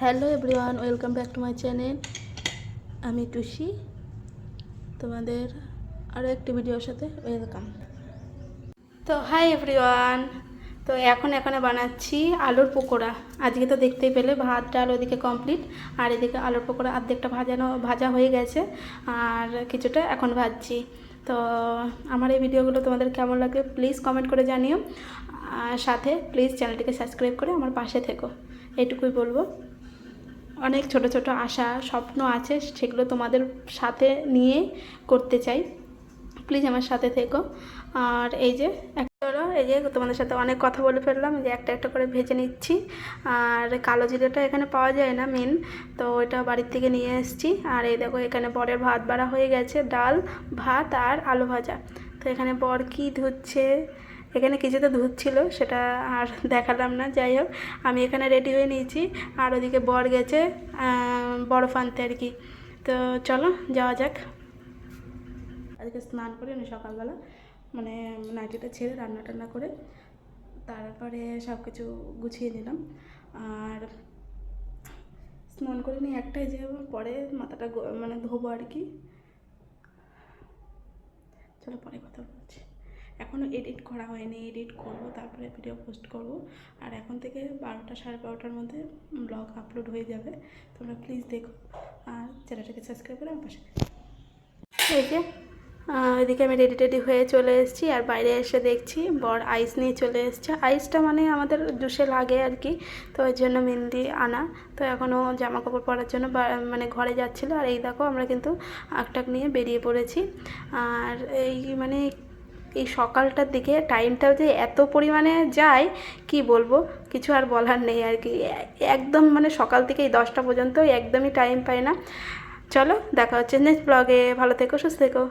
Hello everyone, welcome back to my channel. আমি টুসি, তোমাদের আরও একটি ভিডিওর সাথে ওয়েলকাম। তো হাই এভরিওয়ান, তো এখানে বানাচ্ছি আলুর পকোড়া। আজকে তো দেখতেই পেলে ভাত ডাল ওদিকে কমপ্লিট, আর এদিকে আলুর পকোড়া অর্ধেকটা ভাজা হয়ে গেছে, আর কিছুটা এখন ভাজছি। তো আমার এই ভিডিওগুলো তোমাদের কেমন লাগে প্লিজ কমেন্ট করে জানিও, আর সাথে প্লিজ চ্যানেলটিকে সাবস্ক্রাইব করে আমার পাশে থেকো, এইটুকুই বলবো। অনেক ছোট ছোট আশা স্বপ্ন আছে, সেগুলো তোমাদের সাথে নিয়ে করতে চাই, প্লিজ আমার সাথে থেকো। আর এই যে তোমাদের সাথে অনেক কথা বলে ফেললাম, যে একটা একটা করে ভেজে নিচ্ছি। আর কালো জিরেটা এখানে পাওয়া যায় না মেন, তো ওইটা বাড়ির থেকে নিয়ে এসেছি। আর এই দেখো এখানে বরের ভাত বাড়া হয়ে গেছে, ডাল ভাত আর আলু ভাজা। তো এখানে বর কী ধুচ্ছে, এখানে কিছুতে ধুচ্ছিল, সেটা আর দেখালাম না। যাই হোক, আমি এখানে রেডি হয়ে নিয়েছি, আর ওদিকে বর গেছে বরফ আনতে আর কি। তো চলো যাওয়া যাক। আজকে স্নান করে নি সকালবেলা, মানে নাইটিটা ছেড়ে রান্না টান্না করে তারপরে সব কিছু গুছিয়ে নিলাম। আর স্নান করে নিয়ে একটাই যে পরে মাথাটা মানে ধোবো আর কি। চলো পরে কথা বলছি। এখনও এডিট করা হয়নি, এডিট করবো তারপরে ভিডিও পোস্ট করব। আর এখন থেকে 12টা সাড়ে 12টার মধ্যে ব্লগ আপলোড হয়ে যাবে, তোমরা প্লিজ দেখো, আর চ্যানেলটাকে সাবস্ক্রাইব করে আমার পাশে। এই যে এদিকে আমি রেডি হয়ে চলে এসেছি, আর বাইরে এসে দেখছি বর আইস নিয়ে চলে এসছে। আইসটা মানে আমাদের জুসে লাগে আর কি, তো ওই জন্য মেহেন্দি আনা। তো এখনও জামা কাপড় পরার জন্য মানে ঘরে যাচ্ছিলো। আর এই দেখো আমরা কিন্তু আগটাক নিয়ে বেরিয়ে পড়েছি। আর এই মানে এই সকালটার দিকে টাইমটাও যে এত পরিমাণে যায় কি বলবো, কিছু আর বলার নেই আর কি। একদম মানে সকাল থেকে এই 10টা পর্যন্ত একদমই টাইম পাই না। চলো দেখা হচ্ছে নেক্সট ব্লগে, ভালো থেকো সুস্থ থেকো।